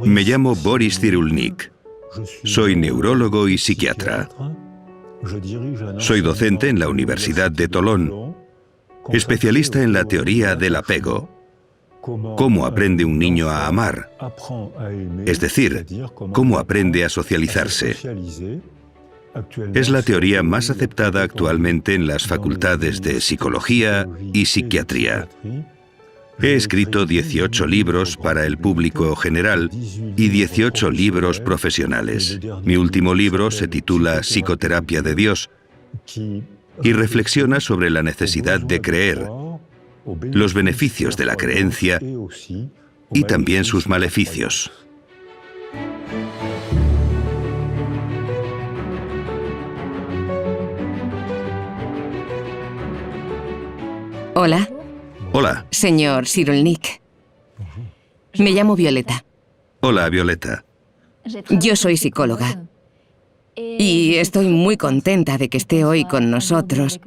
Me llamo Boris Cyrulnik. Soy neurólogo y psiquiatra. Soy docente en la Universidad de Tolón, especialista en la teoría del apego. ¿Cómo aprende un niño a amar? Es decir, ¿cómo aprende a socializarse? Es la teoría más aceptada actualmente en las facultades de psicología y psiquiatría. He escrito 18 libros para el público general y 18 libros profesionales. Mi último libro se titula Psicoterapia de Dios y reflexiona sobre la necesidad de creer, los beneficios de la creencia y también sus maleficios. Hola. Hola. Señor Cyrulnik. Me llamo Violeta. Hola, Violeta. Yo soy psicóloga. Y estoy muy contenta de que esté hoy con nosotros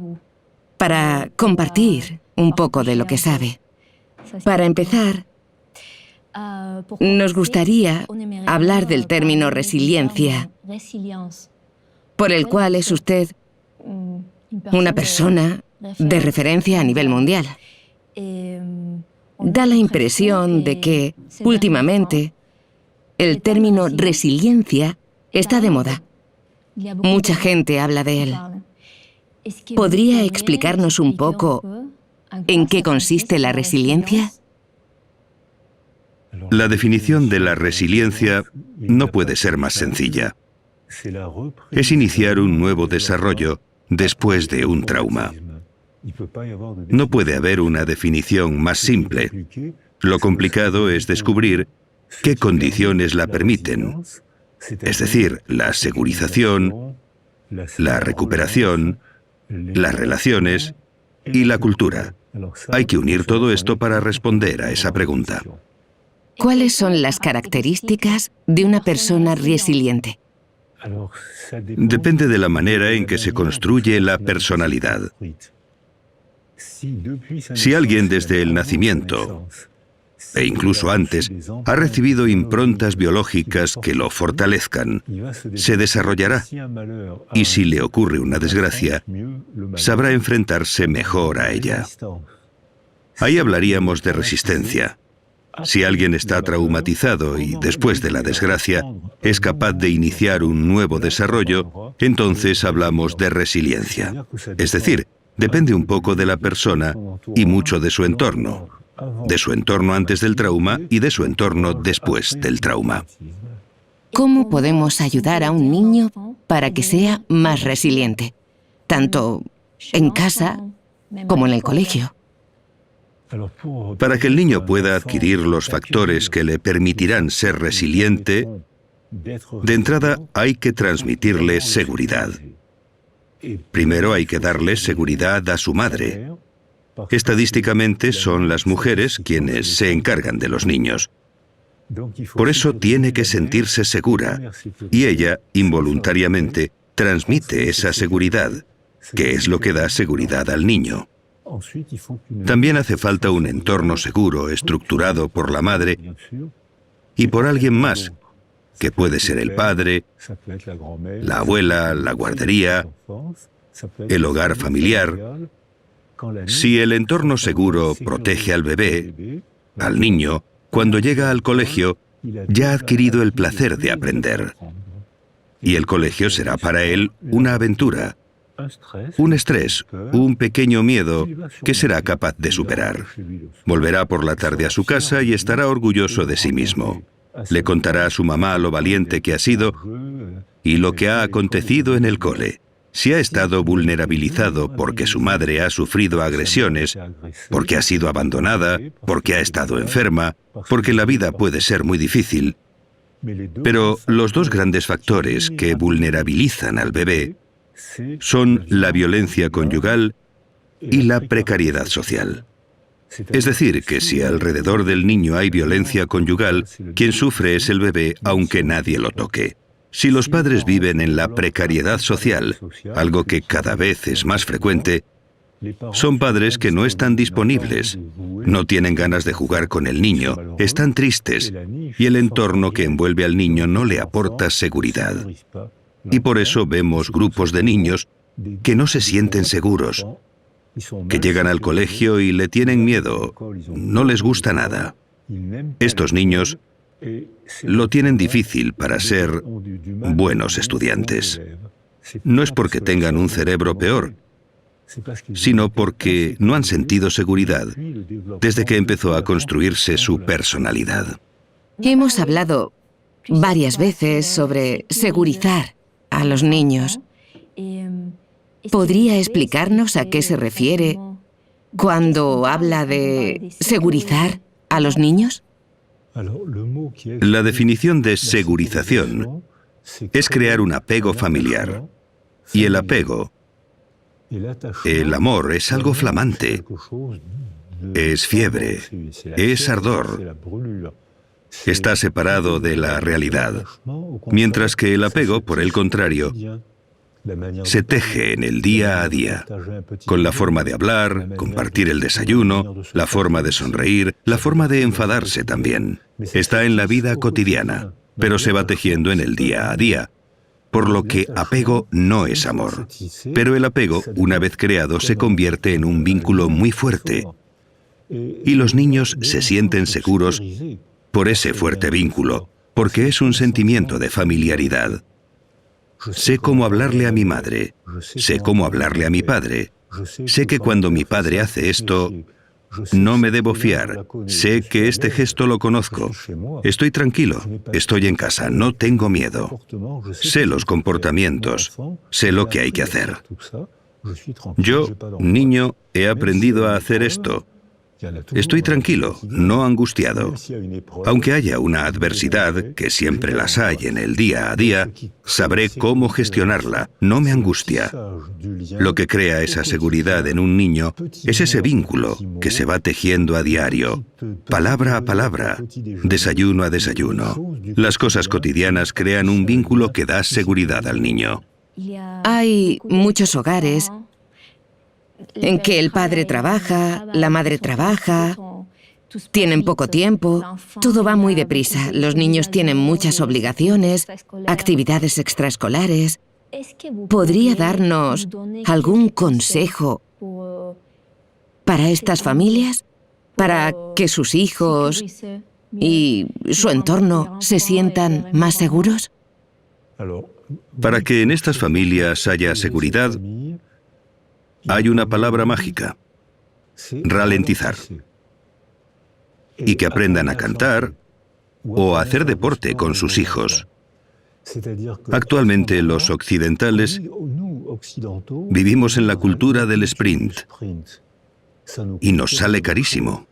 para compartir un poco de lo que sabe. Para empezar, nos gustaría hablar del término resiliencia, por el cual es usted una persona de referencia a nivel mundial. Da la impresión de que, últimamente, el término resiliencia está de moda. Mucha gente habla de él. ¿Podría explicarnos un poco en qué consiste la resiliencia? La definición de la resiliencia no puede ser más sencilla. Es iniciar un nuevo desarrollo después de un trauma. No puede haber una definición más simple. Lo complicado es descubrir qué condiciones la permiten, es decir, la segurización, la recuperación, las relaciones y la cultura. Hay que unir todo esto para responder a esa pregunta. ¿Cuáles son las características de una persona resiliente? Depende de la manera en que se construye la personalidad. Si alguien desde el nacimiento, e incluso antes, ha recibido improntas biológicas que lo fortalezcan, se desarrollará. Y si le ocurre una desgracia, sabrá enfrentarse mejor a ella. Ahí hablaríamos de resistencia. Si alguien está traumatizado y después de la desgracia es capaz de iniciar un nuevo desarrollo, entonces hablamos de resiliencia. Es decir, depende un poco de la persona y mucho de su entorno antes del trauma y de su entorno después del trauma. ¿Cómo podemos ayudar a un niño para que sea más resiliente, tanto en casa como en el colegio? Para que el niño pueda adquirir los factores que le permitirán ser resiliente, de entrada hay que transmitirle seguridad. Primero hay que darle seguridad a su madre. Estadísticamente son las mujeres quienes se encargan de los niños. Por eso tiene que sentirse segura y ella, involuntariamente, transmite esa seguridad, que es lo que da seguridad al niño. También hace falta un entorno seguro, estructurado por la madre y por alguien más, que puede ser el padre, la abuela, la guardería, el hogar familiar. Si el entorno seguro protege al bebé, al niño, cuando llega al colegio, ya ha adquirido el placer de aprender. Y el colegio será para él una aventura, un estrés, un pequeño miedo que será capaz de superar. Volverá por la tarde a su casa y estará orgulloso de sí mismo. Le contará a su mamá lo valiente que ha sido y lo que ha acontecido en el cole. Si ha estado vulnerabilizado porque su madre ha sufrido agresiones, porque ha sido abandonada, porque ha estado enferma, porque la vida puede ser muy difícil. Pero los dos grandes factores que vulnerabilizan al bebé son la violencia conyugal y la precariedad social. Es decir, que si alrededor del niño hay violencia conyugal, quien sufre es el bebé, aunque nadie lo toque. Si los padres viven en la precariedad social, algo que cada vez es más frecuente, Son padres que no están disponibles, no tienen ganas de jugar con el niño, están tristes y el entorno que envuelve al niño no le aporta seguridad. Y por eso vemos grupos de niños que no se sienten seguros, que llegan al colegio y le tienen miedo, no les gusta nada. Estos niños lo tienen difícil para ser buenos estudiantes. No es porque tengan un cerebro peor, sino porque no han sentido seguridad desde que empezó a construirse su personalidad. Hemos hablado varias veces sobre segurizar a los niños. ¿Podría explicarnos a qué se refiere cuando habla de segurizar a los niños? La definición de segurización es crear un apego familiar. Y el apego, el amor, es algo flamante, es fiebre, es ardor, está separado de la realidad. Mientras que el apego, por el contrario, se teje en el día a día, con la forma de hablar, compartir el desayuno, la forma de sonreír, la forma de enfadarse también. Está en la vida cotidiana, pero se va tejiendo en el día a día, por lo que apego no es amor. Pero el apego, una vez creado, se convierte en un vínculo muy fuerte, y los niños se sienten seguros por ese fuerte vínculo, porque es un sentimiento de familiaridad. Sé cómo hablarle a mi madre, sé cómo hablarle a mi padre, sé que cuando mi padre hace esto, no me debo fiar, sé que este gesto lo conozco, estoy tranquilo, estoy en casa, no tengo miedo, sé los comportamientos, sé lo que hay que hacer. Yo, niño, he aprendido a hacer esto. Estoy tranquilo, no angustiado. Aunque haya una adversidad, que siempre las hay en el día a día, sabré cómo gestionarla, no me angustia. Lo que crea esa seguridad en un niño es ese vínculo que se va tejiendo a diario, palabra a palabra, desayuno a desayuno. Las cosas cotidianas crean un vínculo que da seguridad al niño. Hay muchos hogares en que el padre trabaja, la madre trabaja, tienen poco tiempo, todo va muy deprisa, los niños tienen muchas obligaciones, actividades extraescolares. ¿Podría darnos algún consejo para estas familias? Para que sus hijos y su entorno se sientan más seguros. Para que en estas familias haya seguridad, hay una palabra mágica: ralentizar. Y que aprendan a cantar o a hacer deporte con sus hijos. Actualmente los occidentales vivimos en la cultura del sprint y nos sale carísimo.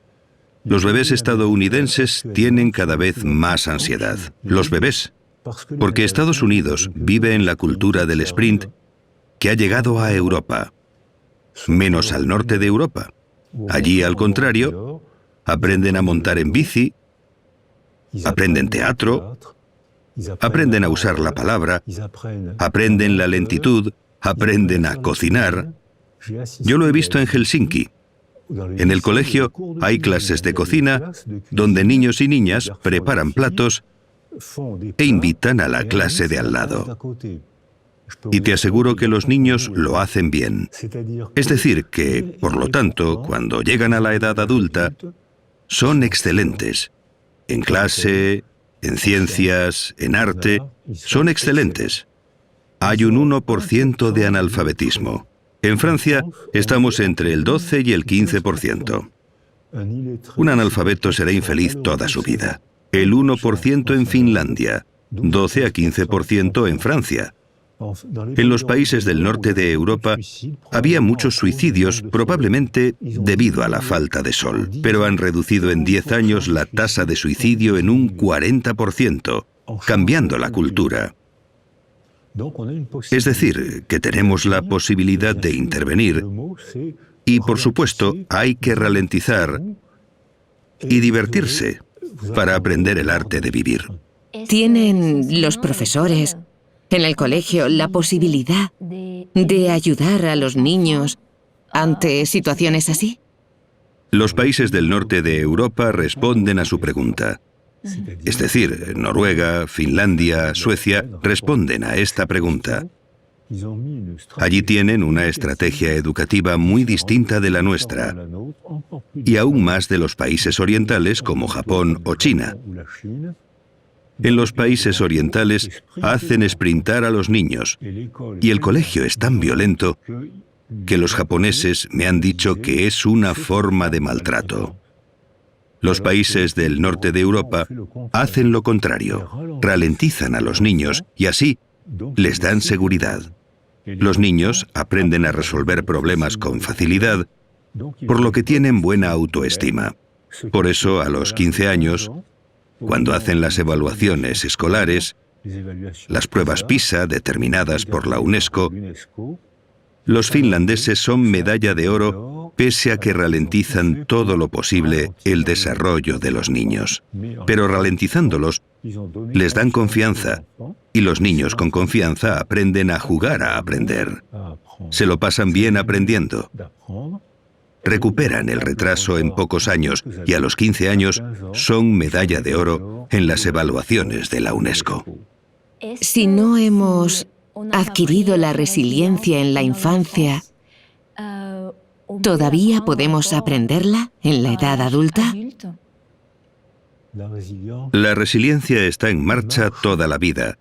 Los bebés estadounidenses tienen cada vez más ansiedad. Los bebés, porque Estados Unidos vive en la cultura del sprint que ha llegado a Europa, menos al norte de Europa. Allí, al contrario, aprenden a montar en bici, aprenden teatro, aprenden a usar la palabra, aprenden la lentitud, aprenden a cocinar. Yo lo he visto en Helsinki. En el colegio hay clases de cocina donde niños y niñas preparan platos e invitan a la clase de al lado. Y te aseguro que los niños lo hacen bien. Es decir, que, por lo tanto, cuando llegan a la edad adulta, son excelentes. En clase, en ciencias, en arte, son excelentes. Hay un 1% de analfabetismo. En Francia estamos entre el 12 y el 15%. Un analfabeto será infeliz toda su vida. El 1% en Finlandia, 12 a 15% en Francia. En los países del norte de Europa había muchos suicidios, probablemente debido a la falta de sol, pero han reducido en 10 años la tasa de suicidio en un 40%, cambiando la cultura. Es decir, que tenemos la posibilidad de intervenir y, por supuesto, hay que ralentizar y divertirse para aprender el arte de vivir. ¿Tienen los profesores en el colegio la posibilidad de ayudar a los niños ante situaciones así? Los países del norte de Europa responden a su pregunta. Es decir, Noruega, Finlandia, Suecia responden a esta pregunta. Allí tienen una estrategia educativa muy distinta de la nuestra, y aún más de los países orientales como Japón o China. En los países orientales hacen sprintar a los niños, y el colegio es tan violento que los japoneses me han dicho que es una forma de maltrato. Los países del norte de Europa hacen lo contrario, ralentizan a los niños y así les dan seguridad. Los niños aprenden a resolver problemas con facilidad, por lo que tienen buena autoestima. Por eso, a los 15 años, cuando hacen las evaluaciones escolares, las pruebas PISA determinadas por la UNESCO, los finlandeses son medalla de oro pese a que ralentizan todo lo posible el desarrollo de los niños. Pero ralentizándolos, les dan confianza, y los niños con confianza aprenden a jugar a aprender. Se lo pasan bien aprendiendo. Recuperan el retraso en pocos años y a los 15 años son medalla de oro en las evaluaciones de la UNESCO. Si no hemos adquirido la resiliencia en la infancia, ¿todavía podemos aprenderla en la edad adulta? La resiliencia está en marcha toda la vida,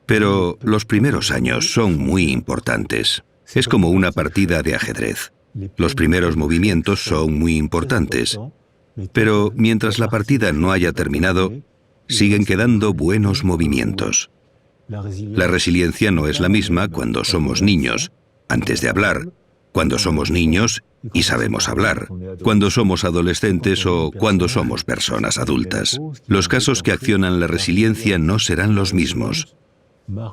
pero los primeros años son muy importantes. Es como una partida de ajedrez. Los primeros movimientos son muy importantes, pero mientras la partida no haya terminado, siguen quedando buenos movimientos. La resiliencia no es la misma cuando somos niños, antes de hablar, cuando somos niños y sabemos hablar, cuando somos adolescentes o cuando somos personas adultas. Los casos que accionan la resiliencia no serán los mismos.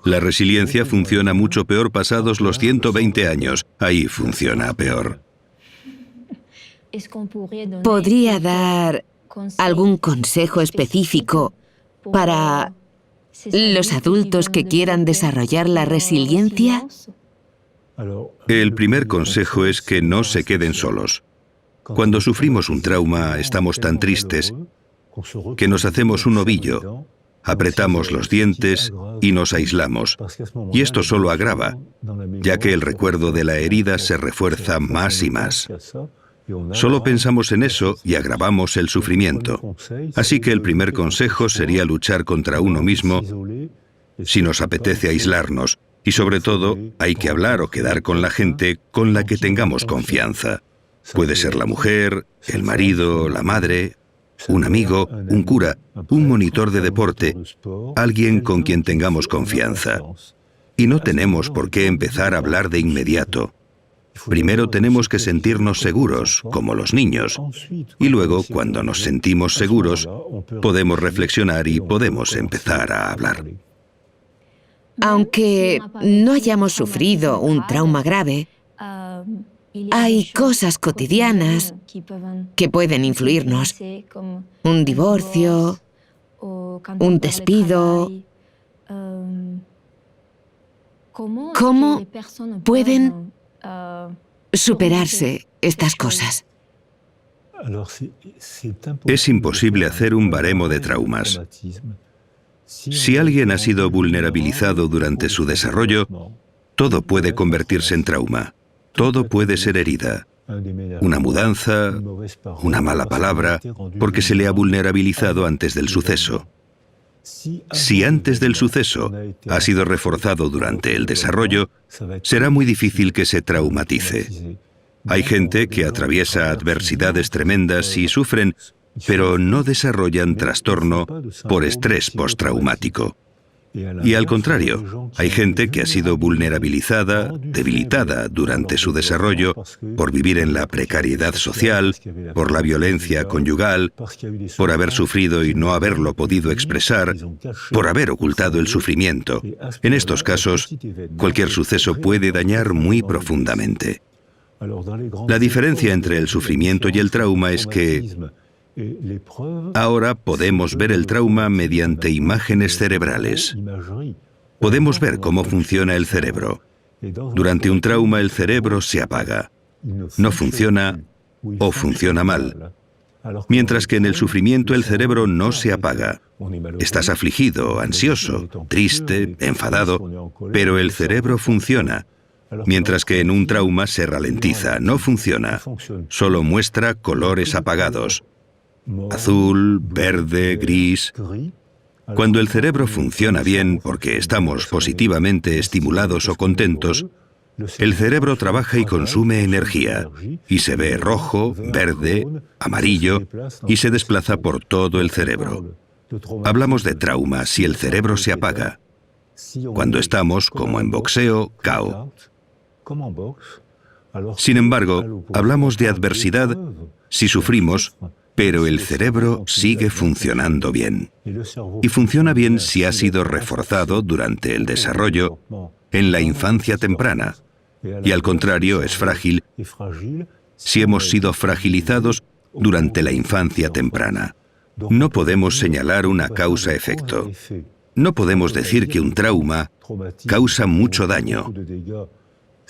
La resiliencia funciona mucho peor pasados los 120 años. Ahí funciona peor. ¿Podría dar algún consejo específico para los adultos que quieran desarrollar la resiliencia? El primer consejo es que no se queden solos. Cuando sufrimos un trauma, estamos tan tristes que nos hacemos un ovillo, apretamos los dientes y nos aislamos. Y esto solo agrava, ya que el recuerdo de la herida se refuerza más y más. Solo pensamos en eso y agravamos el sufrimiento. Así que el primer consejo sería luchar contra uno mismo si nos apetece aislarnos. Y sobre todo, hay que hablar o quedar con la gente con la que tengamos confianza. Puede ser la mujer, el marido, la madre, un amigo, un cura, un monitor de deporte, alguien con quien tengamos confianza. Y no tenemos por qué empezar a hablar de inmediato. Primero tenemos que sentirnos seguros, como los niños, y luego, cuando nos sentimos seguros, podemos reflexionar y podemos empezar a hablar. Aunque no hayamos sufrido un trauma grave, hay cosas cotidianas que pueden influirnos. Un divorcio, un despido. ¿Cómo pueden superarse estas cosas? Es imposible hacer un baremo de traumas. Si alguien ha sido vulnerabilizado durante su desarrollo, todo puede convertirse en trauma. Todo puede ser herida. Una mudanza, una mala palabra, porque se le ha vulnerabilizado antes del suceso. Si antes del suceso ha sido reforzado durante el desarrollo, será muy difícil que se traumatice. Hay gente que atraviesa adversidades tremendas y sufren, pero no desarrollan trastorno por estrés postraumático. Y al contrario, hay gente que ha sido vulnerabilizada, debilitada durante su desarrollo por vivir en la precariedad social, por la violencia conyugal, por haber sufrido y no haberlo podido expresar, por haber ocultado el sufrimiento. En estos casos, cualquier suceso puede dañar muy profundamente. La diferencia entre el sufrimiento y el trauma es que ahora podemos ver el trauma mediante imágenes cerebrales. Podemos ver cómo funciona el cerebro. Durante un trauma el cerebro se apaga, no funciona o funciona mal, mientras que en el sufrimiento el cerebro no se apaga. Estás afligido, ansioso, triste, enfadado, pero el cerebro funciona, mientras que en un trauma se ralentiza, no funciona, solo muestra colores apagados, azul, verde, gris. Cuando el cerebro funciona bien porque estamos positivamente estimulados o contentos, el cerebro trabaja y consume energía, y se ve rojo, verde, amarillo, y se desplaza por todo el cerebro. Hablamos de trauma si el cerebro se apaga. Cuando estamos, como en boxeo, KO. Sin embargo, hablamos de adversidad si sufrimos, pero el cerebro sigue funcionando bien. Y funciona bien si ha sido reforzado durante el desarrollo en la infancia temprana. Y al contrario, es frágil si hemos sido fragilizados durante la infancia temprana. No podemos señalar una causa-efecto. No podemos decir que un trauma causa mucho daño.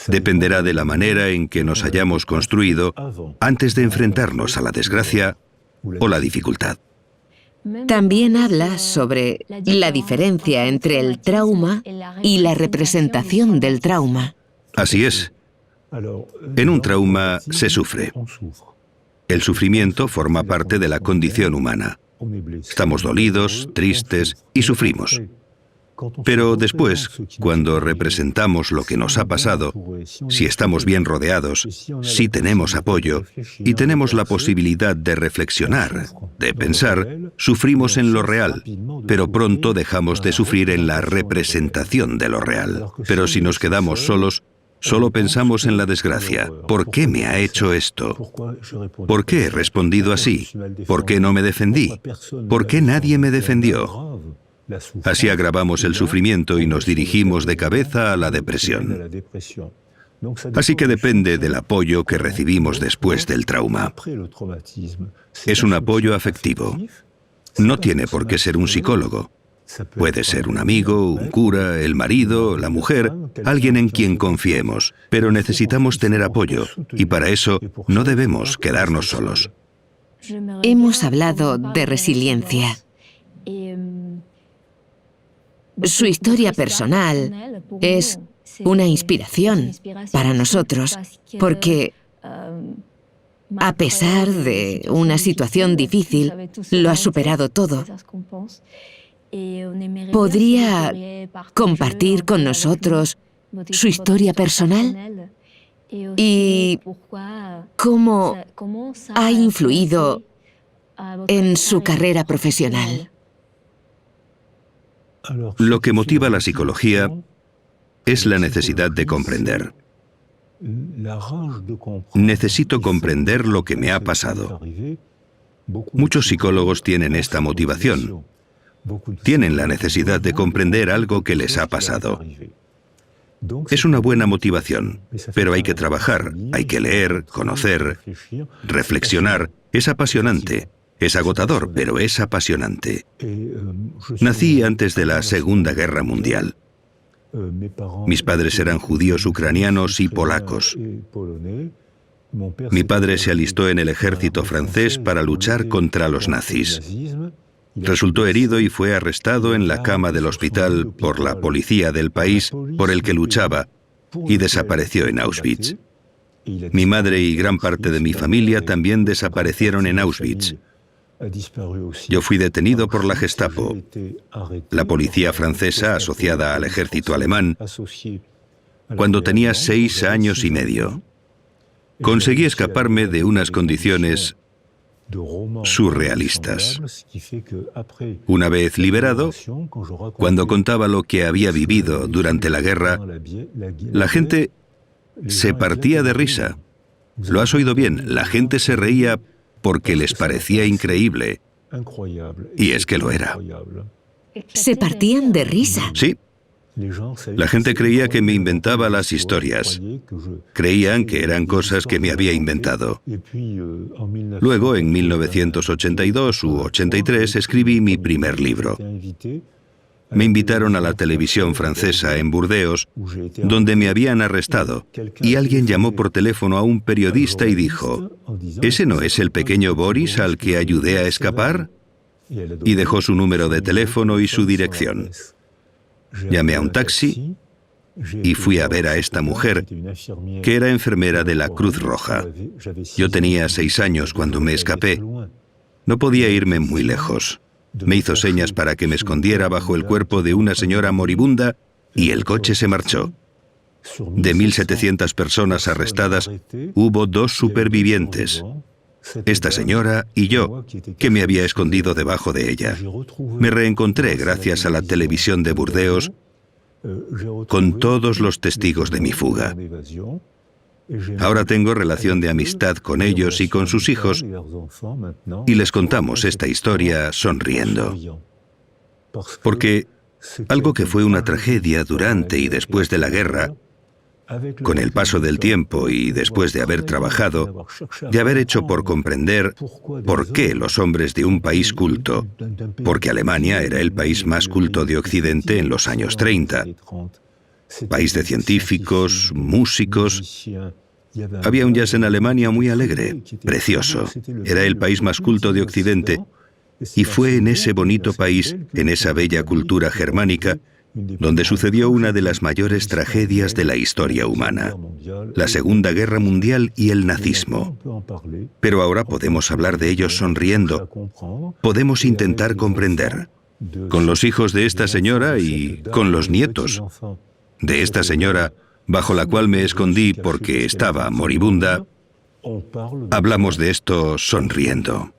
Dependerá de la manera en que nos hayamos construido antes de enfrentarnos a la desgracia o la dificultad. También habla sobre la diferencia entre el trauma y la representación del trauma. Así es. En un trauma se sufre. El sufrimiento forma parte de la condición humana. Estamos dolidos, tristes y sufrimos. Pero después, cuando representamos lo que nos ha pasado, si estamos bien rodeados, si tenemos apoyo y tenemos la posibilidad de reflexionar, de pensar, sufrimos en lo real, pero pronto dejamos de sufrir en la representación de lo real. Pero si nos quedamos solos, solo pensamos en la desgracia. ¿Por qué me ha hecho esto? ¿Por qué he respondido así? ¿Por qué no me defendí? ¿Por qué nadie me defendió? Así agravamos el sufrimiento y nos dirigimos de cabeza a la depresión. Así que depende del apoyo que recibimos después del trauma. Es un apoyo afectivo. No tiene por qué ser un psicólogo. Puede ser un amigo, un cura, el marido, la mujer, alguien en quien confiemos, pero necesitamos tener apoyo y para eso no debemos quedarnos solos. Hemos hablado de resiliencia. Su historia personal es una inspiración para nosotros, porque a pesar de una situación difícil, lo ha superado todo. ¿Podría compartir con nosotros su historia personal? ¿Y cómo ha influido en su carrera profesional? Lo que motiva la psicología es la necesidad de comprender. Necesito comprender lo que me ha pasado. Muchos psicólogos tienen esta motivación. Tienen la necesidad de comprender algo que les ha pasado. Es una buena motivación, pero hay que trabajar, hay que leer, conocer, reflexionar. Es apasionante. Es agotador, pero es apasionante. Nací antes de la Segunda Guerra Mundial. Mis padres eran judíos ucranianos y polacos. Mi padre se alistó en el ejército francés para luchar contra los nazis. Resultó herido y fue arrestado en la cama del hospital por la policía del país por el que luchaba y desapareció en Auschwitz. Mi madre y gran parte de mi familia también desaparecieron en Auschwitz. Yo fui detenido por la Gestapo, la policía francesa asociada al ejército alemán, cuando tenía 6 años y medio. Conseguí escaparme de unas condiciones surrealistas. Una vez liberado, cuando contaba lo que había vivido durante la guerra, la gente se partía de risa. Lo has oído bien, la gente se reía porque les parecía increíble. Y es que lo era. ¿Se partían de risa? Sí. La gente creía que me inventaba las historias. Creían que eran cosas que me había inventado. Luego, en 1982 u 83, escribí mi primer libro. Me invitaron a la televisión francesa en Burdeos, donde me habían arrestado, y alguien llamó por teléfono a un periodista y dijo: ¿ese no es el pequeño Boris al que ayudé a escapar? Y dejó su número de teléfono y su dirección. Llamé a un taxi y fui a ver a esta mujer, que era enfermera de la Cruz Roja. Yo tenía 6 años cuando me escapé. No podía irme muy lejos. Me hizo señas para que me escondiera bajo el cuerpo de una señora moribunda y el coche se marchó. De 1.700 personas arrestadas, hubo 2 supervivientes. Esta señora y yo, que me había escondido debajo de ella. Me reencontré gracias a la televisión de Burdeos con todos los testigos de mi fuga. Ahora tengo relación de amistad con ellos y con sus hijos, y les contamos esta historia sonriendo. Porque algo que fue una tragedia durante y después de la guerra, con el paso del tiempo y después de haber trabajado, de haber hecho por comprender por qué los hombres de un país culto, porque Alemania era el país más culto de Occidente en los años 30, país de científicos, músicos. Había un jazz en Alemania muy alegre, precioso. Era el país más culto de Occidente, y fue en ese bonito país, en esa bella cultura germánica, donde sucedió una de las mayores tragedias de la historia humana, la Segunda Guerra Mundial y el nazismo. Pero ahora podemos hablar de ellos sonriendo. Podemos intentar comprender. Con los hijos de esta señora y con los nietos de esta señora, bajo la cual me escondí porque estaba moribunda, hablamos de esto sonriendo.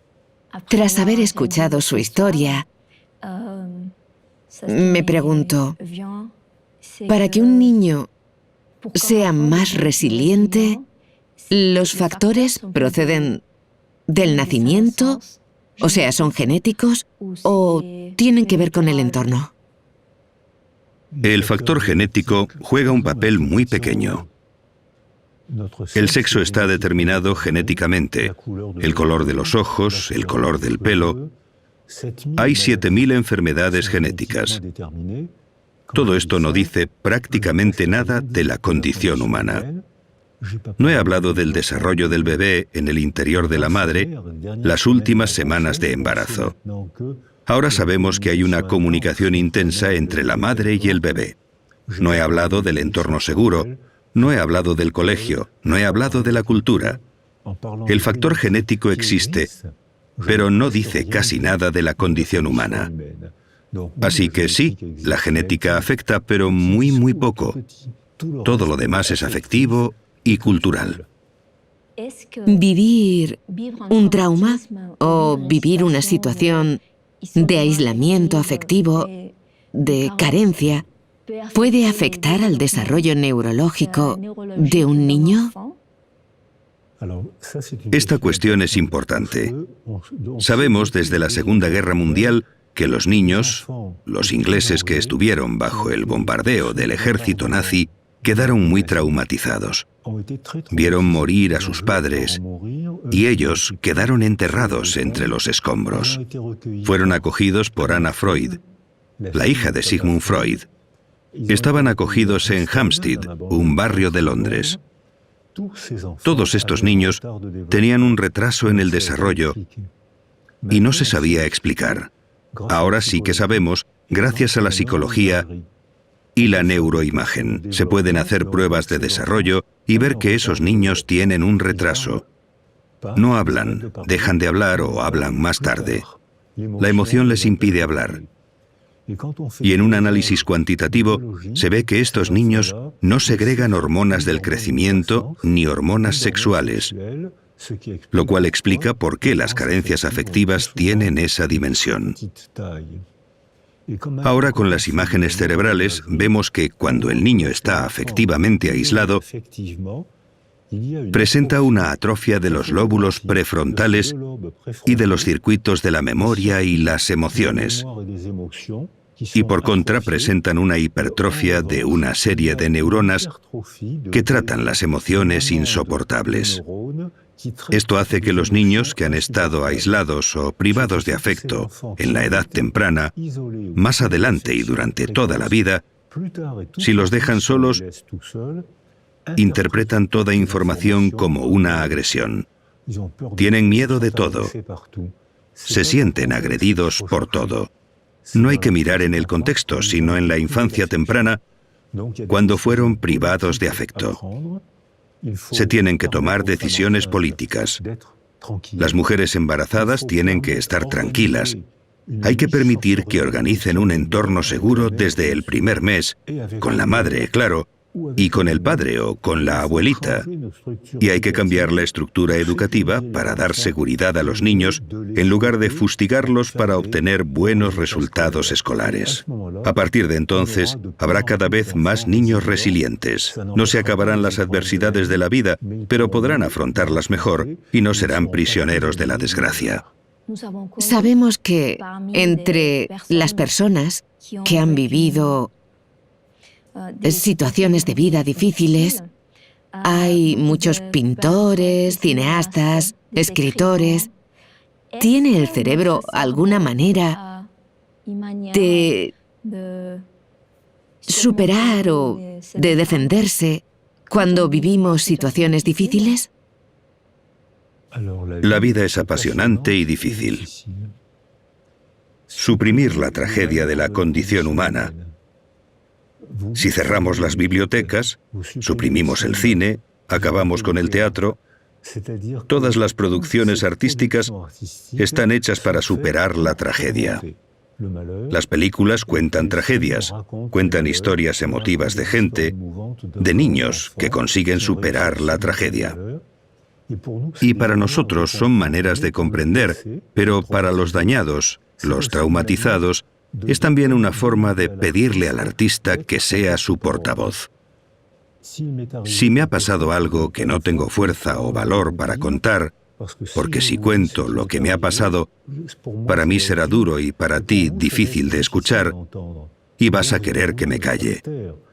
Tras haber escuchado su historia, me pregunto, para que un niño sea más resiliente, ¿los factores proceden del nacimiento? O sea, ¿son genéticos o tienen que ver con el entorno? El factor genético juega un papel muy pequeño. El sexo está determinado genéticamente. El color de los ojos, el color del pelo. Hay 7.000 enfermedades genéticas. Todo esto no dice prácticamente nada de la condición humana. No he hablado del desarrollo del bebé en el interior de la madre las últimas semanas de embarazo. Ahora sabemos que hay una comunicación intensa entre la madre y el bebé. No he hablado del entorno seguro, no he hablado del colegio, no he hablado de la cultura. El factor genético existe, pero no dice casi nada de la condición humana. Así que sí, la genética afecta, pero muy poco. Todo lo demás es afectivo y cultural. ¿Vivir un trauma o vivir una situación de aislamiento afectivo, de carencia, puede afectar al desarrollo neurológico de un niño? Esta cuestión es importante. Sabemos desde la Segunda Guerra Mundial que los niños, los ingleses que estuvieron bajo el bombardeo del ejército nazi, quedaron muy traumatizados. Vieron morir a sus padres y ellos quedaron enterrados entre los escombros. Fueron acogidos por Anna Freud, la hija de Sigmund Freud. Estaban acogidos en Hampstead, un barrio de Londres. Todos estos niños tenían un retraso en el desarrollo y no se sabía explicar. Ahora sí que sabemos, gracias a la psicología y la neuroimagen. Se pueden hacer pruebas de desarrollo y ver que esos niños tienen un retraso. No hablan, dejan de hablar o hablan más tarde. La emoción les impide hablar. Y en un análisis cuantitativo se ve que estos niños no segregan hormonas del crecimiento ni hormonas sexuales, lo cual explica por qué las carencias afectivas tienen esa dimensión. Ahora con las imágenes cerebrales vemos que cuando el niño está afectivamente aislado, presenta una atrofia de los lóbulos prefrontales y de los circuitos de la memoria y las emociones. Y por contra presentan una hipertrofia de una serie de neuronas que tratan las emociones insoportables. Esto hace que los niños que han estado aislados o privados de afecto en la edad temprana, más adelante y durante toda la vida, si los dejan solos, interpretan toda información como una agresión. Tienen miedo de todo. Se sienten agredidos por todo. No hay que mirar en el contexto, sino en la infancia temprana, cuando fueron privados de afecto. Se tienen que tomar decisiones políticas. Las mujeres embarazadas tienen que estar tranquilas. Hay que permitir que organicen un entorno seguro desde el primer mes, con la madre, claro, y con el padre o con la abuelita. Y hay que cambiar la estructura educativa para dar seguridad a los niños en lugar de fustigarlos para obtener buenos resultados escolares. A partir de entonces, habrá cada vez más niños resilientes. No se acabarán las adversidades de la vida, pero podrán afrontarlas mejor y no serán prisioneros de la desgracia. Sabemos que entre las personas que han vivido situaciones de vida difíciles, hay muchos pintores, cineastas, escritores. ¿Tiene el cerebro alguna manera de superar o de defenderse cuando vivimos situaciones difíciles? La vida es apasionante y difícil. Suprimir la tragedia de la condición humana. Si cerramos las bibliotecas, suprimimos el cine, acabamos con el teatro, todas las producciones artísticas están hechas para superar la tragedia. Las películas cuentan tragedias, cuentan historias emotivas de gente, de niños que consiguen superar la tragedia. Y para nosotros son maneras de comprender, pero para los dañados, los traumatizados, es también una forma de pedirle al artista que sea su portavoz. Si me ha pasado algo que no tengo fuerza o valor para contar, porque si cuento lo que me ha pasado, para mí será duro y para ti difícil de escuchar, y vas a querer que me calle.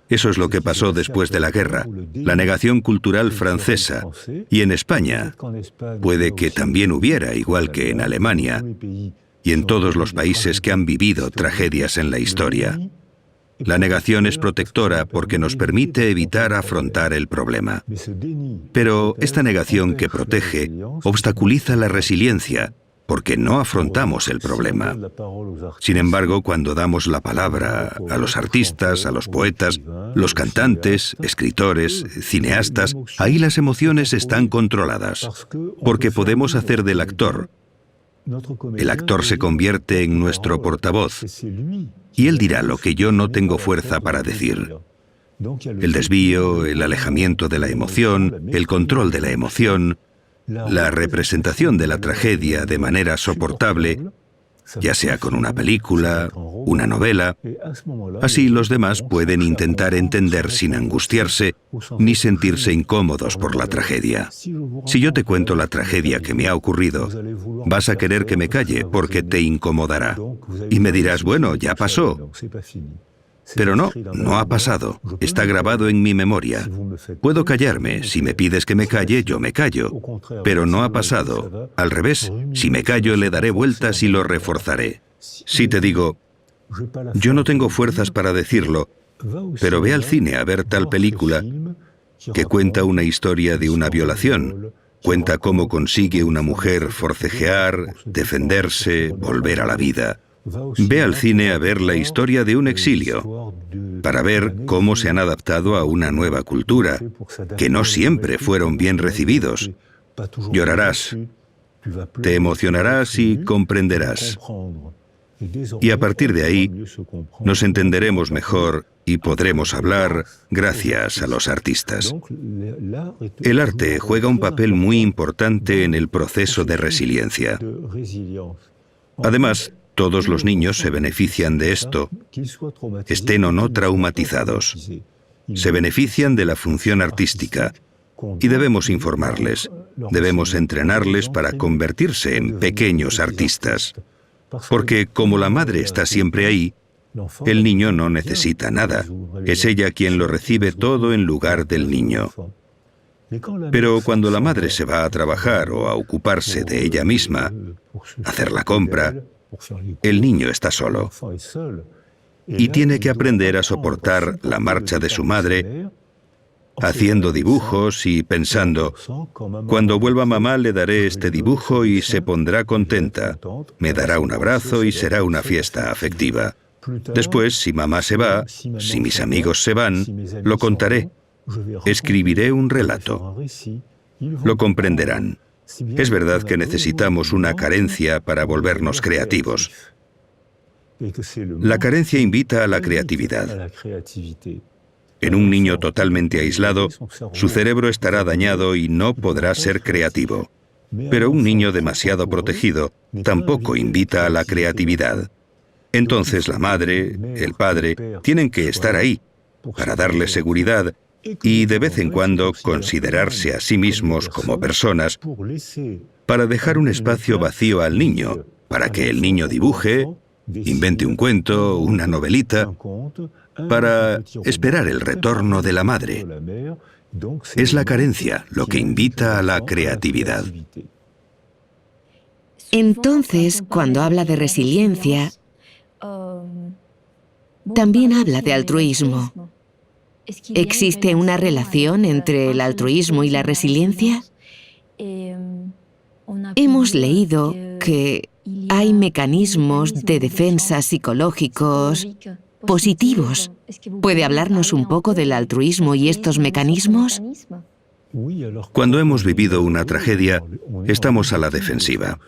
Eso es lo que pasó después de la guerra, la negación cultural francesa, y en España puede que también hubiera, igual que en Alemania, y en todos los países que han vivido tragedias en la historia. La negación es protectora porque nos permite evitar afrontar el problema. Pero esta negación que protege obstaculiza la resiliencia porque no afrontamos el problema. Sin embargo, cuando damos la palabra a los artistas, a los poetas, los cantantes, escritores, cineastas, ahí las emociones están controladas, porque podemos hacer del actor. El actor se convierte en nuestro portavoz y él dirá lo que yo no tengo fuerza para decir. El desvío, el alejamiento de la emoción, el control de la emoción, la representación de la tragedia de manera soportable, ya sea con una película, una novela. Así los demás pueden intentar entender sin angustiarse ni sentirse incómodos por la tragedia. Si yo te cuento la tragedia que me ha ocurrido, vas a querer que me calle porque te incomodará. Y me dirás, bueno, ya pasó. Pero no, no ha pasado. Está grabado en mi memoria. Puedo callarme. Si me pides que me calle, yo me callo. Pero no ha pasado. Al revés, si me callo, le daré vueltas y lo reforzaré. Si te digo, yo no tengo fuerzas para decirlo, pero ve al cine a ver tal película que cuenta una historia de una violación. Cuenta cómo consigue una mujer forcejear, defenderse, volver a la vida. Ve al cine a ver la historia de un exilio, para ver cómo se han adaptado a una nueva cultura, que no siempre fueron bien recibidos. Llorarás, te emocionarás y comprenderás. Y a partir de ahí, nos entenderemos mejor y podremos hablar gracias a los artistas. El arte juega un papel muy importante en el proceso de resiliencia. Además, todos los niños se benefician de esto, estén o no traumatizados. Se benefician de la función artística y debemos informarles, debemos entrenarles para convertirse en pequeños artistas. Porque como la madre está siempre ahí, el niño no necesita nada. Es ella quien lo recibe todo en lugar del niño. Pero cuando la madre se va a trabajar o a ocuparse de ella misma, hacer la compra, el niño está solo y tiene que aprender a soportar la marcha de su madre, haciendo dibujos y pensando, cuando vuelva mamá le daré este dibujo y se pondrá contenta, me dará un abrazo y será una fiesta afectiva. Después, si mamá se va, si mis amigos se van, lo contaré, escribiré un relato. Lo comprenderán. Es verdad que necesitamos una carencia para volvernos creativos. La carencia invita a la creatividad. En un niño totalmente aislado, su cerebro estará dañado y no podrá ser creativo. Pero un niño demasiado protegido tampoco invita a la creatividad. Entonces la madre, el padre, tienen que estar ahí para darle seguridad y de vez en cuando considerarse a sí mismos como personas para dejar un espacio vacío al niño, para que el niño dibuje, invente un cuento, una novelita, para esperar el retorno de la madre. Es la carencia lo que invita a la creatividad. Entonces, cuando habla de resiliencia, también habla de altruismo. ¿Existe una relación entre el altruismo y la resiliencia? Hemos leído que hay mecanismos de defensa psicológicos positivos. ¿Puede hablarnos un poco del altruismo y estos mecanismos? Cuando hemos vivido una tragedia, estamos a la defensiva.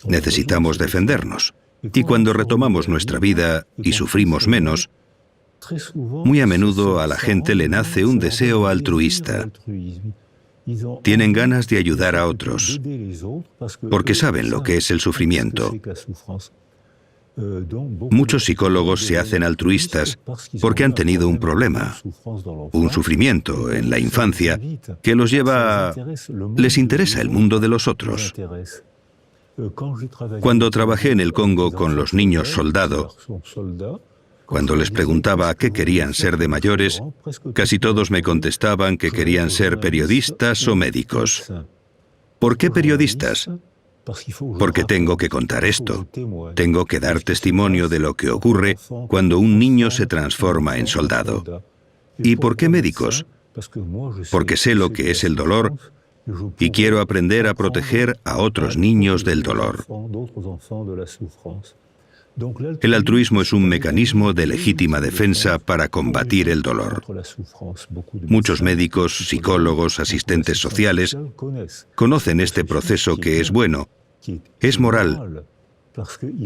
Necesitamos defendernos. Y cuando retomamos nuestra vida y sufrimos menos, muy a menudo a la gente le nace un deseo altruista. Tienen ganas de ayudar a otros, porque saben lo que es el sufrimiento. Muchos psicólogos se hacen altruistas porque han tenido un problema, un sufrimiento en la infancia que los lleva a... Les interesa el mundo de los otros. Cuando trabajé en el Congo con los niños soldado, cuando les preguntaba qué querían ser de mayores, casi todos me contestaban que querían ser periodistas o médicos. ¿Por qué periodistas? Porque tengo que contar esto. Tengo que dar testimonio de lo que ocurre cuando un niño se transforma en soldado. ¿Y por qué médicos? Porque sé lo que es el dolor y quiero aprender a proteger a otros niños del dolor. El altruismo es un mecanismo de legítima defensa para combatir el dolor. Muchos médicos, psicólogos, asistentes sociales conocen este proceso que es bueno, es moral,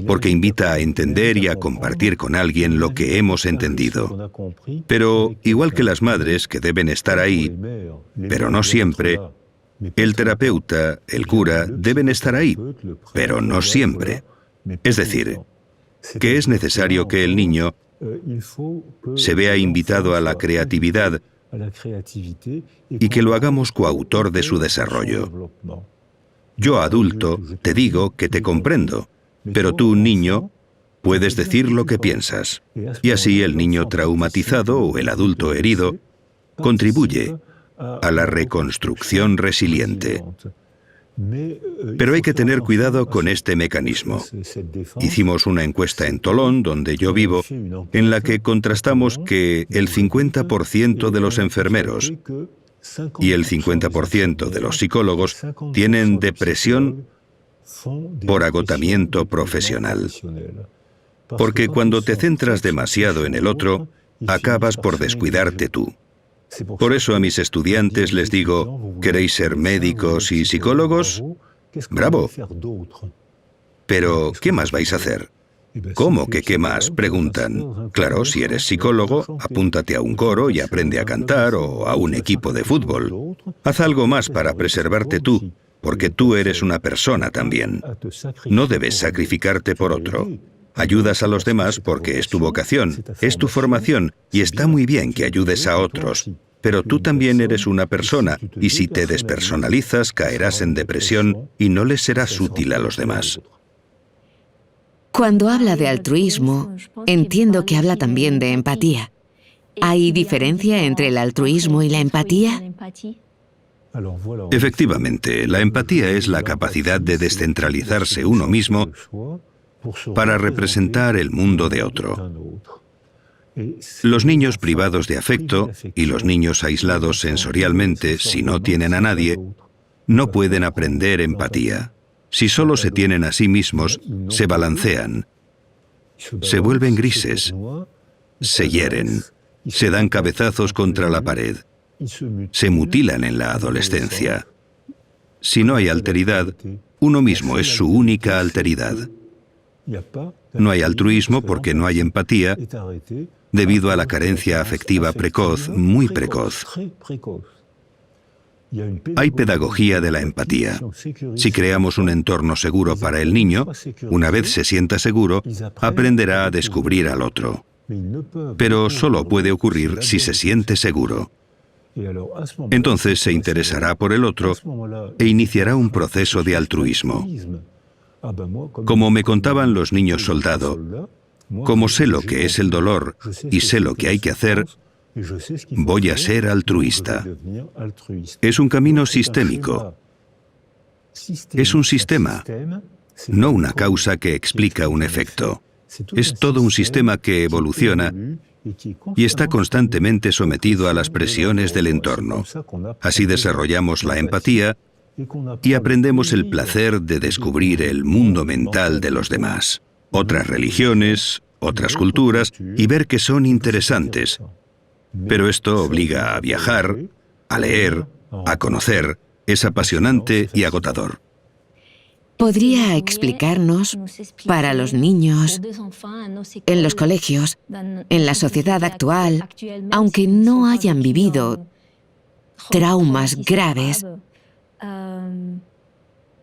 porque invita a entender y a compartir con alguien lo que hemos entendido. Pero, igual que las madres que deben estar ahí, pero no siempre, el terapeuta, el cura, deben estar ahí, pero no siempre. Es decir, que es necesario que el niño se vea invitado a la creatividad y que lo hagamos coautor de su desarrollo. Yo, adulto, te digo que te comprendo, pero tú, niño, puedes decir lo que piensas. Y así el niño traumatizado o el adulto herido contribuye a la reconstrucción resiliente. Pero hay que tener cuidado con este mecanismo. Hicimos una encuesta en Tolón, donde yo vivo, en la que contrastamos que el 50% de los enfermeros y el 50% de los psicólogos tienen depresión por agotamiento profesional. Porque cuando te centras demasiado en el otro, acabas por descuidarte tú. Por eso a mis estudiantes les digo, ¿queréis ser médicos y psicólogos? ¡Bravo! Pero, ¿qué más vais a hacer? ¿Cómo que qué más? Preguntan. Claro, si eres psicólogo, apúntate a un coro y aprende a cantar o a un equipo de fútbol. Haz algo más para preservarte tú, porque tú eres una persona también. No debes sacrificarte por otro. Ayudas a los demás porque es tu vocación, es tu formación, y está muy bien que ayudes a otros. Pero tú también eres una persona, y si te despersonalizas, caerás en depresión y no les serás útil a los demás. Cuando habla de altruismo, entiendo que habla también de empatía. ¿Hay diferencia entre el altruismo y la empatía? Efectivamente, la empatía es la capacidad de descentralizarse uno mismo para representar el mundo de otro. Los niños privados de afecto y los niños aislados sensorialmente, si no tienen a nadie, no pueden aprender empatía. Si solo se tienen a sí mismos, se balancean, se vuelven grises, se hieren, se dan cabezazos contra la pared, se mutilan en la adolescencia. Si no hay alteridad, uno mismo es su única alteridad. No hay altruismo porque no hay empatía, debido a la carencia afectiva precoz, muy precoz. Hay pedagogía de la empatía. Si creamos un entorno seguro para el niño, una vez se sienta seguro, aprenderá a descubrir al otro. Pero solo puede ocurrir si se siente seguro. Entonces se interesará por el otro e iniciará un proceso de altruismo. Como me contaban los niños soldado, como sé lo que es el dolor y sé lo que hay que hacer, voy a ser altruista. Es un camino sistémico. Es un sistema, no una causa que explica un efecto. Es todo un sistema que evoluciona y está constantemente sometido a las presiones del entorno. Así desarrollamos la empatía y aprendemos el placer de descubrir el mundo mental de los demás, otras religiones, otras culturas, y ver que son interesantes. Pero esto obliga a viajar, a leer, a conocer. Es apasionante y agotador. ¿Podría explicarnos, para los niños, en los colegios, en la sociedad actual, aunque no hayan vivido traumas graves,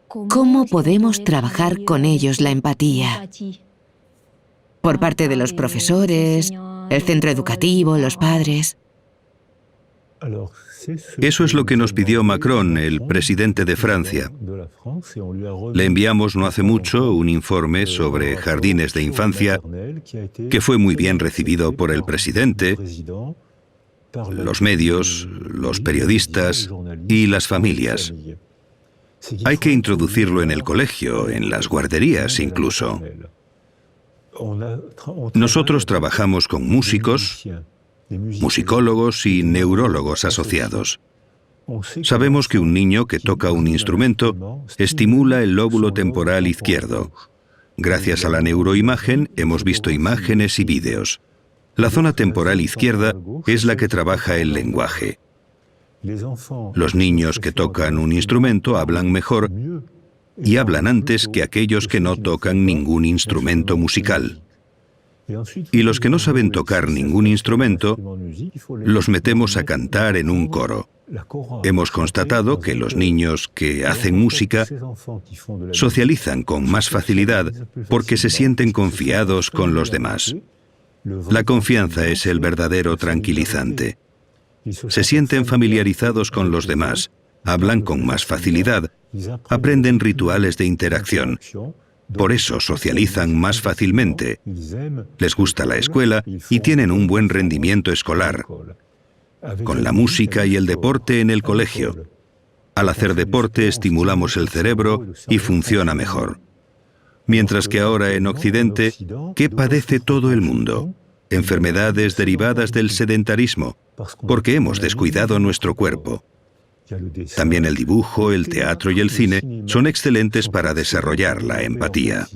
cómo podemos trabajar con ellos la empatía? Por parte de los profesores, el centro educativo, los padres. Eso es lo que nos pidió Macron, el presidente de Francia. Le enviamos no hace mucho un informe sobre jardines de infancia que fue muy bien recibido por el presidente, los medios, los periodistas y las familias. Hay que introducirlo en el colegio, en las guarderías incluso. Nosotros trabajamos con músicos, musicólogos y neurólogos asociados. Sabemos que un niño que toca un instrumento estimula el lóbulo temporal izquierdo. Gracias a la neuroimagen hemos visto imágenes y vídeos. La zona temporal izquierda es la que trabaja el lenguaje. Los niños que tocan un instrumento hablan mejor y hablan antes que aquellos que no tocan ningún instrumento musical. Y los que no saben tocar ningún instrumento, los metemos a cantar en un coro. Hemos constatado que los niños que hacen música socializan con más facilidad porque se sienten confiados con los demás. La confianza es el verdadero tranquilizante. Se sienten familiarizados con los demás, hablan con más facilidad, aprenden rituales de interacción. Por eso socializan más fácilmente, les gusta la escuela y tienen un buen rendimiento escolar, con la música y el deporte en el colegio. Al hacer deporte estimulamos el cerebro y funciona mejor. Mientras que ahora en Occidente, ¿qué padece todo el mundo? Enfermedades derivadas del sedentarismo, porque hemos descuidado nuestro cuerpo. También el dibujo, el teatro y el cine son excelentes para desarrollar la empatía.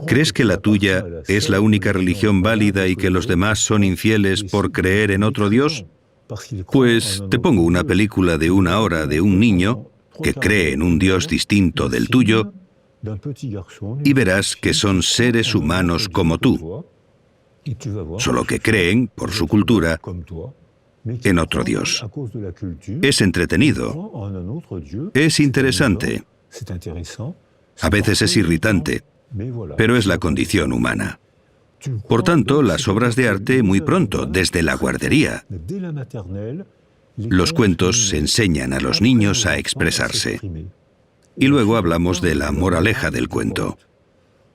¿Crees que la tuya es la única religión válida y que los demás son infieles por creer en otro Dios? Pues te pongo una película de 1 hora de un niño que cree en un Dios distinto del tuyo y verás que son seres humanos como tú, solo que creen, por su cultura, en otro Dios. Es entretenido, es interesante, a veces es irritante, pero es la condición humana. Por tanto, las obras de arte muy pronto, desde la guardería. Los cuentos se enseñan a los niños a expresarse. Y luego hablamos de la moraleja del cuento.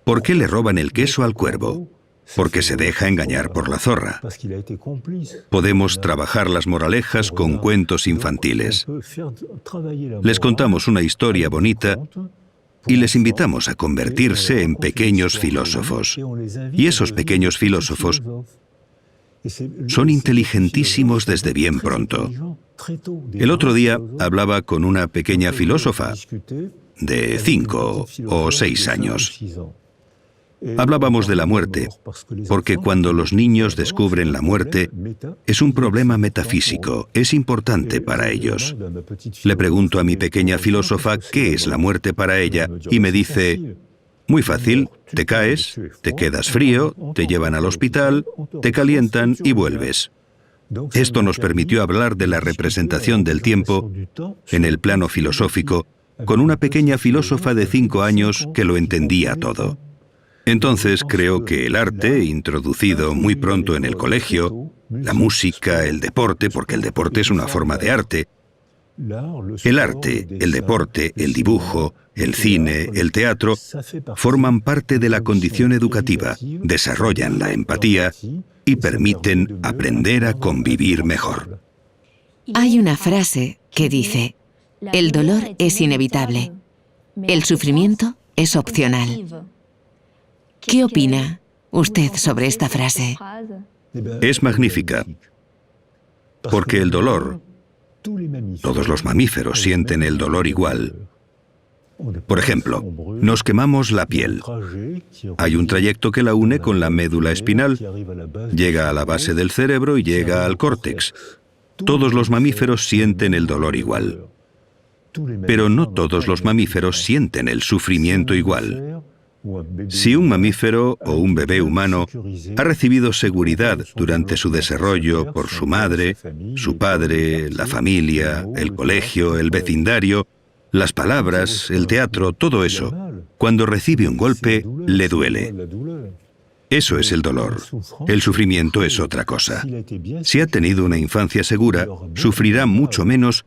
¿Por qué le roban el queso al cuervo? porque se deja engañar por la zorra. Podemos trabajar las moralejas con cuentos infantiles. Les contamos una historia bonita y les invitamos a convertirse en pequeños filósofos. Y esos pequeños filósofos son inteligentísimos desde bien pronto. El otro día hablaba con una pequeña filósofa de 5 o 6 años. Hablábamos de la muerte, porque cuando los niños descubren la muerte, es un problema metafísico, es importante para ellos. Le pregunto a mi pequeña filósofa qué es la muerte para ella y me dice: muy fácil, te caes, te quedas frío, te llevan al hospital, te calientan y vuelves. Esto nos permitió hablar de la representación del tiempo en el plano filosófico con una pequeña filósofa de 5 años que lo entendía todo. Entonces creo que el arte, introducido muy pronto en el colegio, la música, el deporte, porque el deporte es una forma de arte, el arte, el deporte, el dibujo, el cine, el teatro, forman parte de la condición educativa, desarrollan la empatía y permiten aprender a convivir mejor. Hay una frase que dice: el dolor es inevitable, el sufrimiento es opcional. ¿Qué opina usted sobre esta frase? Es magnífica, porque el dolor, todos los mamíferos sienten el dolor igual. Por ejemplo, nos quemamos la piel. Hay un trayecto que la une con la médula espinal, llega a la base del cerebro y llega al córtex. Todos los mamíferos sienten el dolor igual. Pero no todos los mamíferos sienten el sufrimiento igual. Si un mamífero o un bebé humano ha recibido seguridad durante su desarrollo por su madre, su padre, la familia, el colegio, el vecindario, las palabras, el teatro, todo eso, cuando recibe un golpe, le duele. Eso es el dolor. El sufrimiento es otra cosa. Si ha tenido una infancia segura, sufrirá mucho menos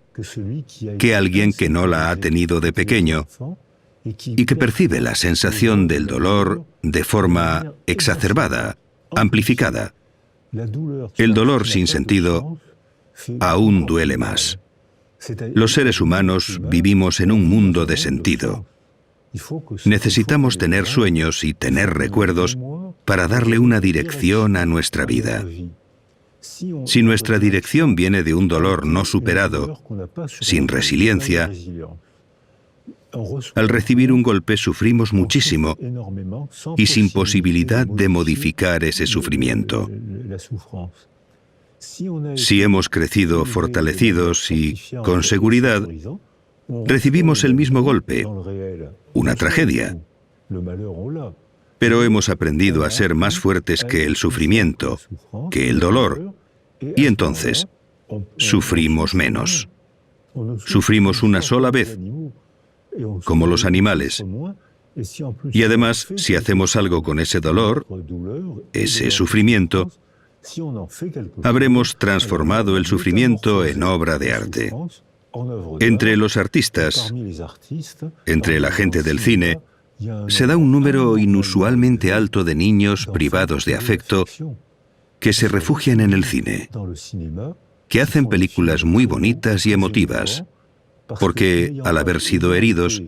que alguien que no la ha tenido de pequeño y que percibe la sensación del dolor de forma exacerbada, amplificada. El dolor sin sentido aún duele más. Los seres humanos vivimos en un mundo de sentido. Necesitamos tener sueños y tener recuerdos para darle una dirección a nuestra vida. Si nuestra dirección viene de un dolor no superado, sin resiliencia, al recibir un golpe sufrimos muchísimo y sin posibilidad de modificar ese sufrimiento. Si hemos crecido fortalecidos y con seguridad, recibimos el mismo golpe, una tragedia. Pero hemos aprendido a ser más fuertes que el sufrimiento, que el dolor, y entonces sufrimos menos. Sufrimos una sola vez, como los animales. Y además, si hacemos algo con ese dolor, ese sufrimiento, habremos transformado el sufrimiento en obra de arte. Entre los artistas, entre la gente del cine, se da un número inusualmente alto de niños privados de afecto que se refugian en el cine, que hacen películas muy bonitas y emotivas, porque, al haber sido heridos,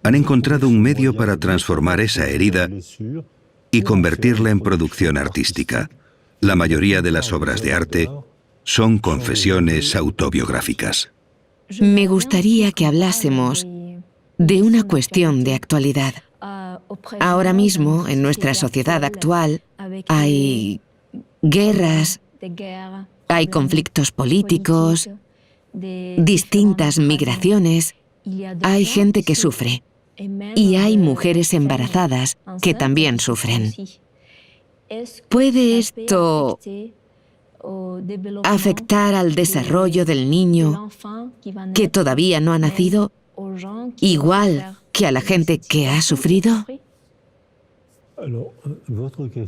han encontrado un medio para transformar esa herida y convertirla en producción artística. La mayoría de las obras de arte son confesiones autobiográficas. Me gustaría que hablásemos de una cuestión de actualidad. Ahora mismo, en nuestra sociedad actual, hay guerras, hay conflictos políticos, distintas migraciones, hay gente que sufre y hay mujeres embarazadas que también sufren. ¿Puede esto afectar al desarrollo del niño que todavía no ha nacido, igual que a la gente que ha sufrido?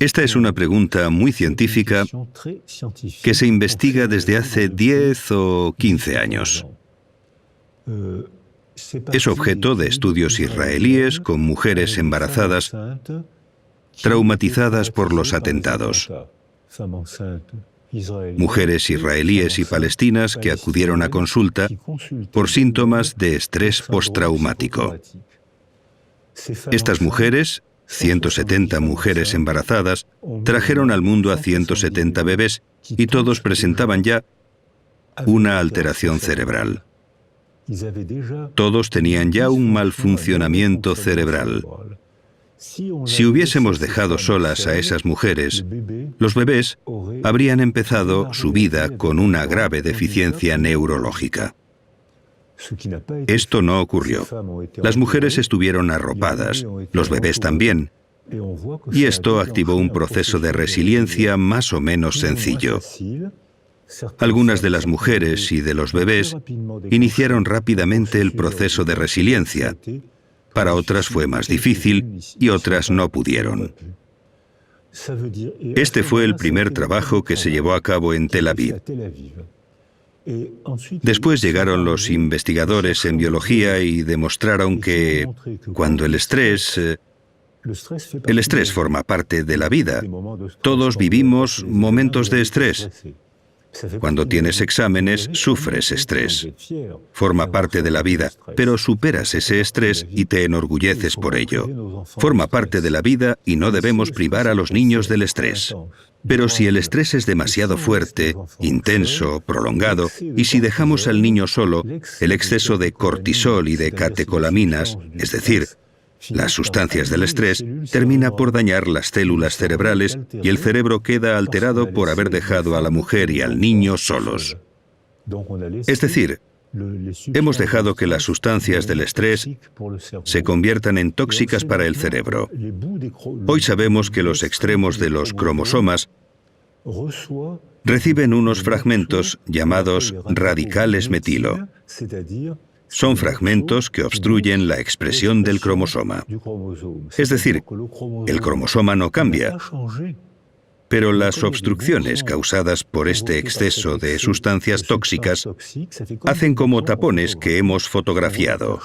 Esta es una pregunta muy científica que se investiga desde hace 10 o 15 años. Es objeto de estudios israelíes con mujeres embarazadas traumatizadas por los atentados. Mujeres israelíes y palestinas que acudieron a consulta por síntomas de estrés postraumático. Estas mujeres, 170 mujeres embarazadas, trajeron al mundo a 170 bebés y todos presentaban ya una alteración cerebral. Todos tenían ya un mal funcionamiento cerebral. Si hubiésemos dejado solas a esas mujeres, los bebés habrían empezado su vida con una grave deficiencia neurológica. Esto no ocurrió. Las mujeres estuvieron arropadas, los bebés también, y esto activó un proceso de resiliencia más o menos sencillo. Algunas de las mujeres y de los bebés iniciaron rápidamente el proceso de resiliencia. Para otras fue más difícil y otras no pudieron. Este fue el primer trabajo que se llevó a cabo en Tel Aviv. Después llegaron los investigadores en biología y demostraron que cuando el estrés forma parte de la vida. Todos vivimos momentos de estrés. Cuando tienes exámenes, sufres estrés. Forma parte de la vida, pero superas ese estrés y te enorgulleces por ello. Forma parte de la vida y no debemos privar a los niños del estrés. Pero si el estrés es demasiado fuerte, intenso, prolongado, y si dejamos al niño solo, el exceso de cortisol y de catecolaminas, es decir, las sustancias del estrés, termina por dañar las células cerebrales y el cerebro queda alterado por haber dejado a la mujer y al niño solos. Es decir, hemos dejado que las sustancias del estrés se conviertan en tóxicas para el cerebro. Hoy sabemos que los extremos de los cromosomas reciben unos fragmentos llamados radicales metilo. Son fragmentos que obstruyen la expresión del cromosoma. Es decir, el cromosoma no cambia, pero las obstrucciones causadas por este exceso de sustancias tóxicas hacen como tapones que hemos fotografiado.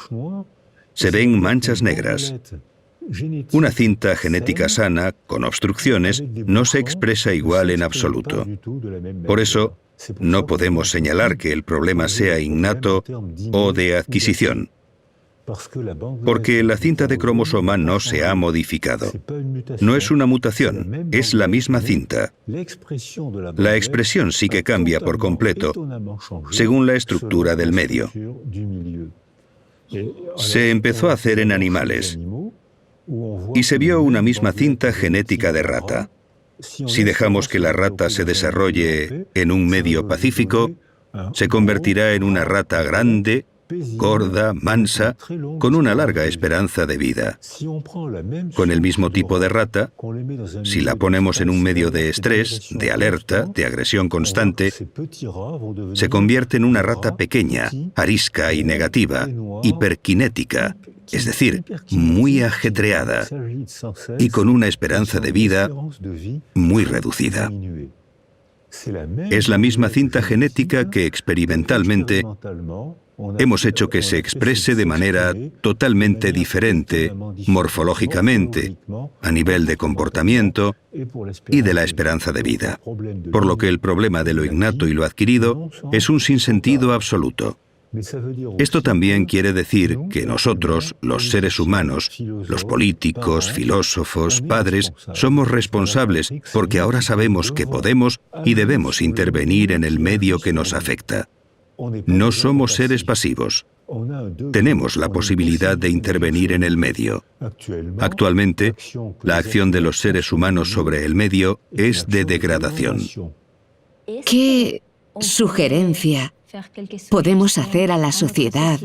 Se ven manchas negras. Una cinta genética sana, con obstrucciones, no se expresa igual en absoluto. Por eso, no podemos señalar que el problema sea innato o de adquisición, porque la cinta de cromosoma no se ha modificado. No es una mutación, es la misma cinta. La expresión sí que cambia por completo según la estructura del medio. Se empezó a hacer en animales y se vio una misma cinta genética de rata. Si dejamos que la rata se desarrolle en un medio pacífico, se convertirá en una rata grande, gorda, mansa, con una larga esperanza de vida. Con el mismo tipo de rata, si la ponemos en un medio de estrés, de alerta, de agresión constante, se convierte en una rata pequeña, arisca y negativa, hiperkinética, es decir, muy ajetreada y con una esperanza de vida muy reducida. Es la misma cinta genética que experimentalmente hemos hecho que se exprese de manera totalmente diferente, morfológicamente, a nivel de comportamiento y de la esperanza de vida. Por lo que el problema de lo innato y lo adquirido es un sinsentido absoluto. Esto también quiere decir que nosotros, los seres humanos, los políticos, filósofos, padres, somos responsables porque ahora sabemos que podemos y debemos intervenir en el medio que nos afecta. No somos seres pasivos. Tenemos la posibilidad de intervenir en el medio. Actualmente, la acción de los seres humanos sobre el medio es de degradación. ¿Qué sugerencia podemos hacer a la sociedad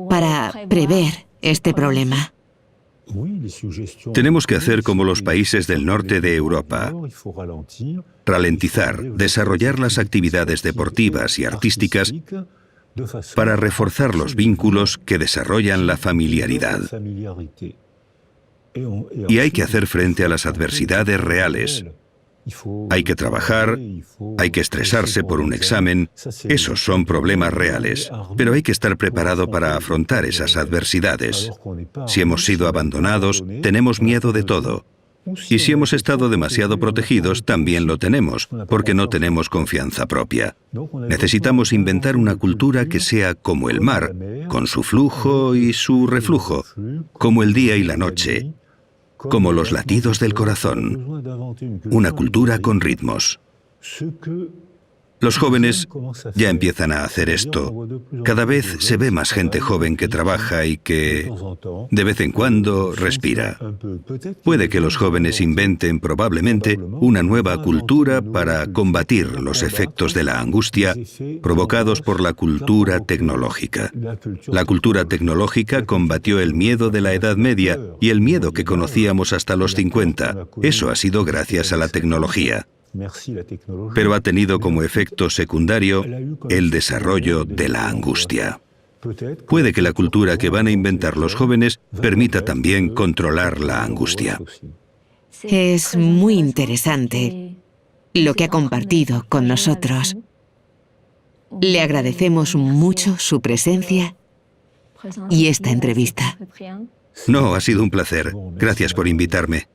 para prever este problema? Tenemos que hacer como los países del norte de Europa. Ralentizar, desarrollar las actividades deportivas y artísticas para reforzar los vínculos que desarrollan la familiaridad. Y hay que hacer frente a las adversidades reales. Hay que trabajar, hay que estresarse por un examen. Esos son problemas reales, pero hay que estar preparado para afrontar esas adversidades. Si hemos sido abandonados, tenemos miedo de todo. Y si hemos estado demasiado protegidos, también lo tenemos, porque no tenemos confianza propia. Necesitamos inventar una cultura que sea como el mar, con su flujo y su reflujo, como el día y la noche, como los latidos del corazón, una cultura con ritmos. Los jóvenes ya empiezan a hacer esto. Cada vez se ve más gente joven que trabaja y que, de vez en cuando, respira. Puede que los jóvenes inventen probablemente una nueva cultura para combatir los efectos de la angustia provocados por la cultura tecnológica. La cultura tecnológica combatió el miedo de la Edad Media y el miedo que conocíamos hasta los 50. Eso ha sido gracias a la tecnología. Pero ha tenido como efecto secundario el desarrollo de la angustia. Puede que la cultura que van a inventar los jóvenes permita también controlar la angustia. Es muy interesante lo que ha compartido con nosotros. Le agradecemos mucho su presencia y esta entrevista. No, ha sido un placer. Gracias por invitarme.